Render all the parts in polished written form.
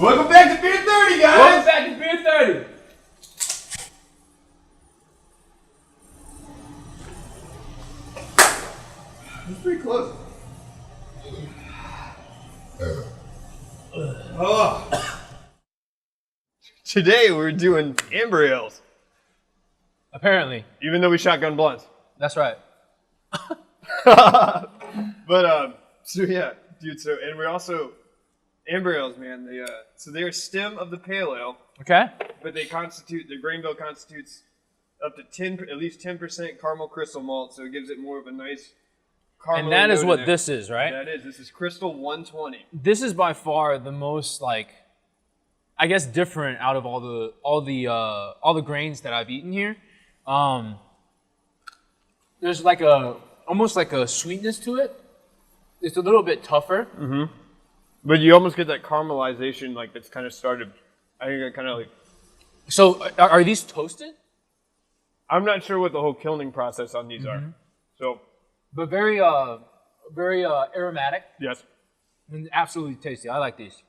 Welcome back to Beer 30, guys! Welcome back to Beer 30! It's pretty close. Oh. Today we're doing amber ales. Apparently. Even though we shotgun blunts. That's right. But, so yeah, dude, so, and we're also, amber ales, man, so they are stem of the pale ale. Okay. But they constitute, the grain bill constitutes up to at least 10% caramel crystal malt, so it gives it more of a nice caramel. And that is what this is, right? That is. This is Crystal 120. This is by far the most, like, I guess, different out of all the grains that I've eaten here. There's like almost like a sweetness to it. It's a little bit tougher. Mm-hmm. But you almost get that caramelization, like that's kind of started. I think it kind of like. So are these toasted? I'm not sure what the whole kilning process on these are. So. But very aromatic. Yes. And absolutely tasty. I like these.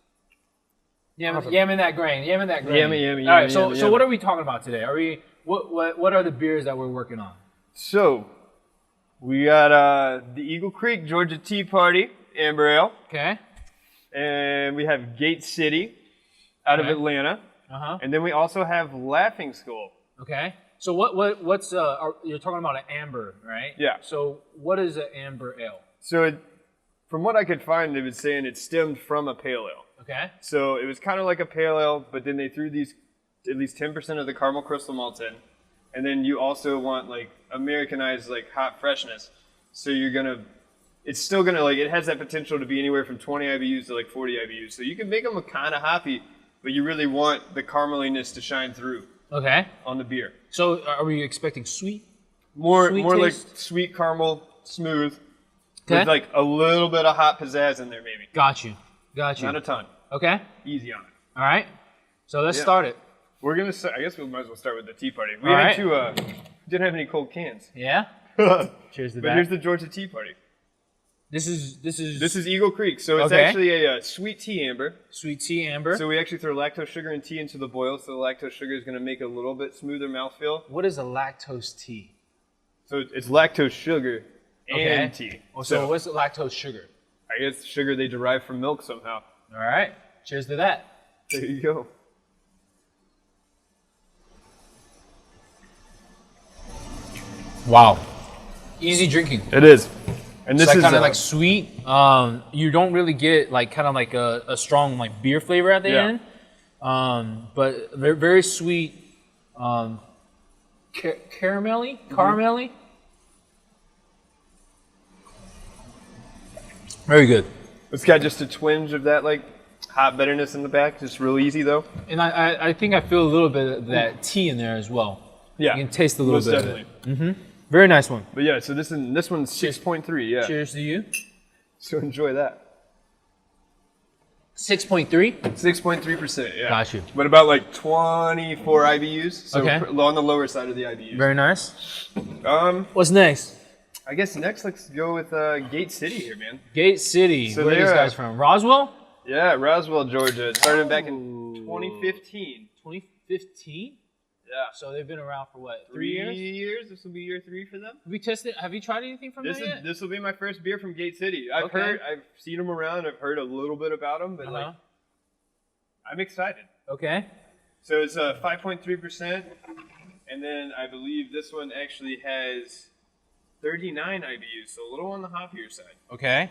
Awesome. Yamming that grain. Yamming that grain. Yummy. All right. So what are we talking about today? Are we what are the beers that we're working on? So, we got the Eagle Creek Georgia Tea Party Amber Ale. Okay. And we have Gate City out of Atlanta. And then we also have Laughing Skull. Okay. So what's you're talking about an amber, right? Yeah. So what is an amber ale? So from what I could find, they were saying it stemmed from a pale ale. Okay. So it was kind of like a pale ale, but then they threw these at least 10% of the caramel crystal malts in. And then you also want like Americanized like hot freshness. So it's still gonna like, it has that potential to be anywhere from 20 IBUs to like 40 IBUs. So you can make them kind of hoppy, but you really want the carameliness to shine through. Okay. On the beer. So are we expecting sweet? More taste? like sweet caramel, smooth, Okay. with like a little bit of hot pizzazz in there maybe. Got you. Not a ton. Okay. Easy on it. All right. So let's start it. We're gonna start, I guess we might as well start with the tea party. We All had right. to, didn't have any cold cans. Yeah. But Cheers to that. here's the Georgia Tea Party. This is Eagle Creek, so it's Okay. actually a sweet tea amber. sweet tea amber. So we actually throw lactose sugar and tea into the boil, so the lactose sugar is gonna make a little bit smoother mouthfeel. What is a lactose tea? So it's lactose sugar and tea. Oh, so what's lactose sugar? I guess sugar they derive from milk somehow. All right. Cheers to that. There you go. Wow. Easy drinking. It is. And this It's is kind of like sweet. You don't really get like kind of like a strong like beer flavor at the end. But very, very sweet. Caramelly. Very good. It's got just a twinge of that like hot bitterness in the back. Just real easy though. And I think I feel a little bit of that tea in there as well. Yeah. You can taste a little most bit definitely. of it. Very nice one. But yeah, so this one's 6.3. Yeah. Cheers to you. So enjoy that. 6.3. 6.3%. Yeah. Got you. But about like 24 IBUs. So Okay. on the lower side of the IBUs. Very nice. What's next? I guess next let's go with Gate City here, man. Gate City. So Where are these they're, guys from? Roswell? Yeah, Roswell, Georgia. It started back in 2015. 2015? Yeah. So they've been around for what? 3 3 years? years. This will be year 3 for them. Have we tested? Have you tried anything from that yet? This will be my first beer from Gate City. I've seen them around. I've heard a little bit about them, but like, I'm excited. Okay. So it's 5.3%, and then I believe this one actually has 39 IBUs, so a little on the hoppier side. Okay.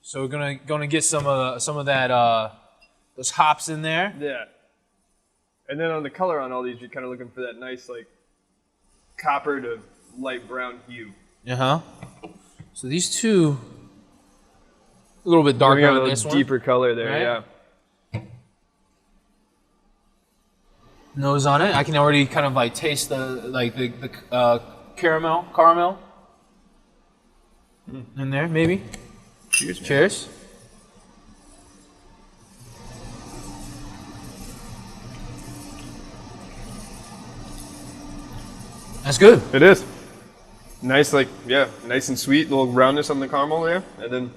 So we're gonna get some of that those hops in there. Yeah. And then on the color on all these, you're kind of looking for that nice like copper to light brown hue. So these two, a little bit darker than this one. Deeper color there, Right? yeah. Nose on it. I can already kind of like taste the caramel in there, maybe. Cheers. Man. Cheers. That's good. It is. Nice, like, yeah, nice and sweet, little roundness on the caramel there, and then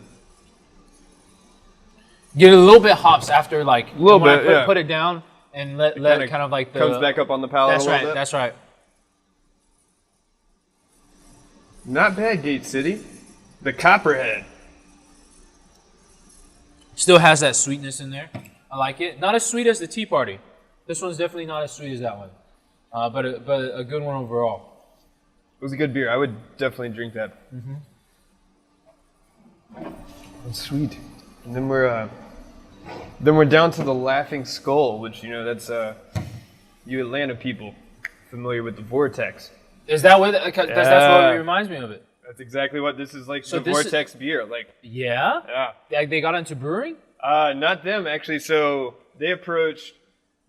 Get a little bit hops after like A little when I bit, yeah. put it down and let kinda kind of like the comes back up on the palate That's a little right. bit. That's right. Not bad, Gate City. The Copperhead. Still has that sweetness in there. I like it. Not as sweet as the Tea Party. This one's definitely not as sweet as that one. But a good one overall. It was a good beer. I would definitely drink that. It's sweet. And then we're down to the Laughing Skull, which that's you Atlanta people familiar with the Vortex. Is that what? That's what it reminds me of it. That's exactly what this is like. So the Vortex beer, like Yeah. They got into brewing. not them actually. So they approached,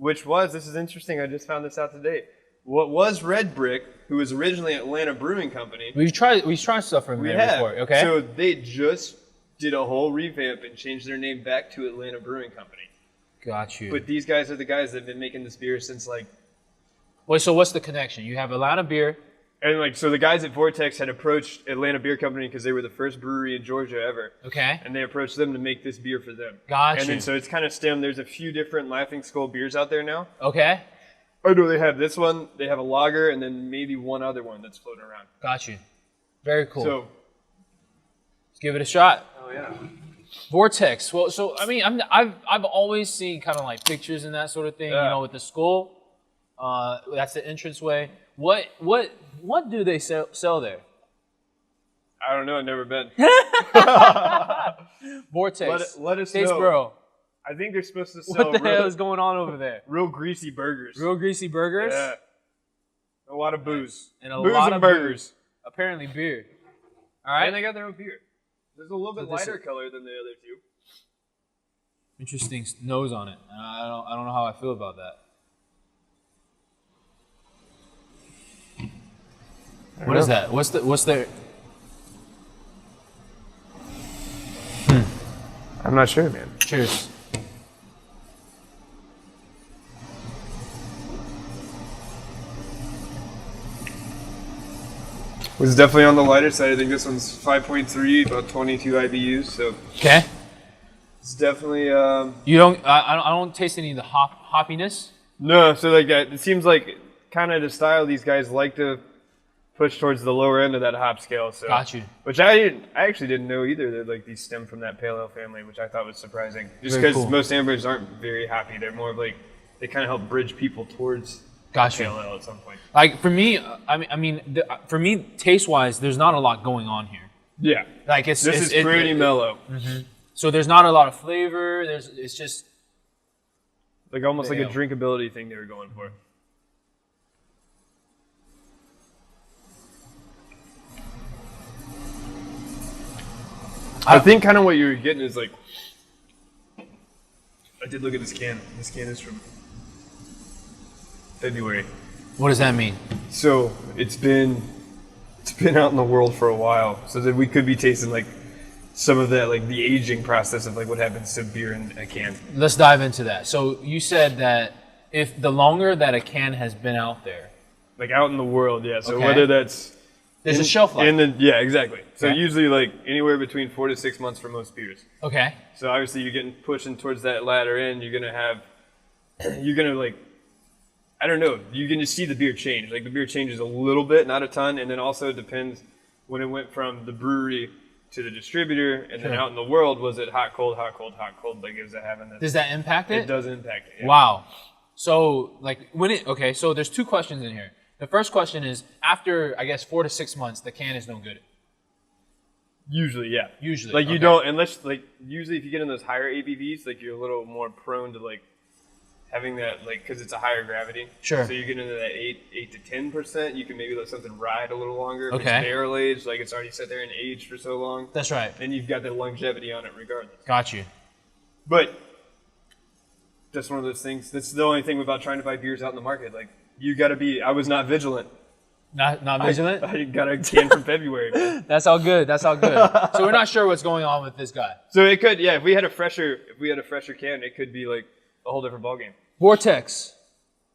this is interesting. I just found this out today. What was Red Brick, who was originally Atlanta Brewing Company. We've tried stuff from there before. Okay. So they just did a whole revamp and changed their name back to Atlanta Brewing Company. Got you. But these guys are the guys that have been making this beer since like. Wait, so what's the connection? You have Atlanta beer. And like, so the guys at Vortex had approached Atlanta Beer Company because they were the first brewery in Georgia ever. Okay. And they approached them to make this beer for them. Got And you. then so it's kind of stemmed. There's a few different Laughing Skull beers out there now. Okay. Oh no, they have this one. They have a lager, and then maybe one other one that's floating around. Got you. Very cool. So. Let's give it a shot. Oh yeah. Vortex. Well, so I mean, I've always seen kind of like pictures and that sort of thing. Yeah. With the skull. That's the entranceway. What do they sell there? I don't know. I've never been. Vortex. Let us know. Statesboro. I think they're supposed to sell What the hell is going on over there? real greasy burgers. Real greasy burgers? Yeah. A lot of booze. And a booze lot and of burgers. booze. Apparently beer. All right. And they got their own beer. There's a little bit this lighter color than the other two. Interesting nose on it. I don't know how I feel about that. What is that? What's the? I'm not sure, man. Cheers. Was definitely on the lighter side. I think this one's 5.3, about 22 IBUs. So Okay. it's definitely You don't. I don't taste any of the hoppiness. no. So like it seems like kind of the style these guys like to push towards the lower end of that hop scale. So Got you. Which I actually didn't know either. That like these stem from that pale ale family, which I thought was surprising. Just Very because cool. most ambers aren't very hoppy. They're more of like they kind of help bridge people towards Got you. pale ale at some point. Like for me, for me, taste wise, there's not a lot going on here. Yeah. Like This is pretty mellow. So there's not a lot of flavor. It's just Like almost like a Ale. drinkability thing they were going for. I think kind of what you were getting is like. I did look at this can. This can is from February. what does that mean? So it's been out in the world for a while. So that we could be tasting like some of that, like the aging process of like what happens to beer in a can. Let's dive into that. So you said that if the longer that a can has been out there, Like out in the world, yeah. So Okay. whether that's there's a shelf life. yeah, exactly. So Okay. usually like anywhere between 4 to 6 months for most beers. Okay. So obviously you're getting pushing towards that latter end. You're gonna like, I don't know. You're gonna see the beer change. Like the beer changes a little bit, not a ton, and then also it depends when it went from the brewery to the distributor, and then Sure. out in the world, was it hot, cold, hot, cold, hot, cold? Like is it having this? Does that impact it? It does impact it. Yeah. Wow. So like okay, so there's two questions in here. The first question is after I guess 4 to 6 months, the can is no good. Usually, yeah. Usually, Like you okay. don't, unless like usually if you get in those higher ABVs, like you're a little more prone to like having that, like, because it's a higher gravity. Sure. So you get into that 8 to 10%. You can maybe let something ride a little longer. If Okay. It's barrel aged, like it's already sat there and aged for so long. That's right. Then you've got the longevity on it regardless. Got you. But that's one of those things. That's the only thing about trying to buy beers out in the market. Like you got to be. I was not vigilant. Not vigilant? I got a can from February. Man. That's all good. That's all good. So we're not sure what's going on with this guy. So it could, yeah. If we had a fresher can, it could be like a whole different ballgame. Vortex,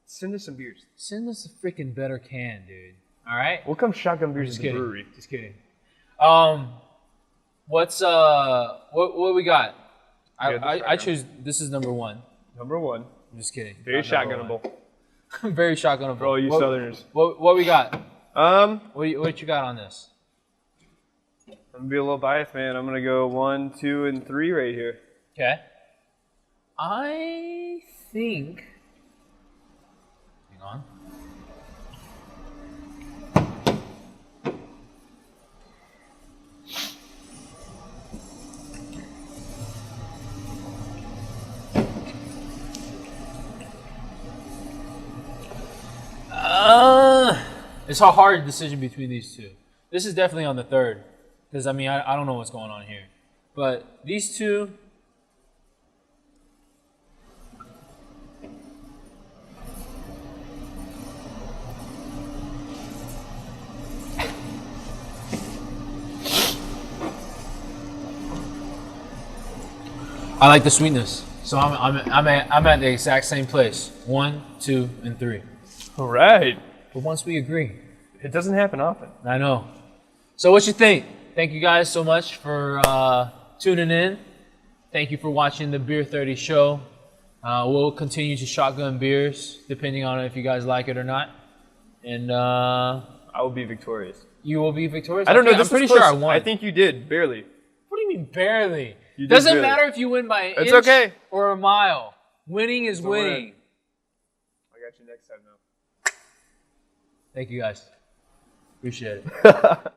Send us some beers. send us a freaking better can, dude. All right? We'll come shotgun beers Just at the kidding. brewery. Just kidding. What's what we got? I choose. This is number one. Number one. I'm just kidding. Very Not number shotgunnable. one. Very shotgunnable. For all you Southerners. What we got? I'm What you got on this? gonna be a little biased, man. I'm gonna go 1, 2, and 3 right here. Okay. I think. Hang on. It's a hard decision between these two. This is definitely on the third, because I mean I don't know what's going on here, but these two. I like the sweetness, so I'm at the exact same place. 1, 2, and 3. All right. But once we agree. It doesn't happen often. I know. So what you think? Thank you guys so much for tuning in. Thank you for watching the Beer 30 show. We'll continue to shotgun beers, depending on if you guys like it or not. And I will be victorious. you will be victorious. I don't know. I'm This pretty was sure I close. won. I think you did, barely. What do you mean barely? You did Doesn't barely. matter if you win by an It's inch okay. or a mile. Winning is winning. I got you next time, though. Thank you guys. Appreciate it.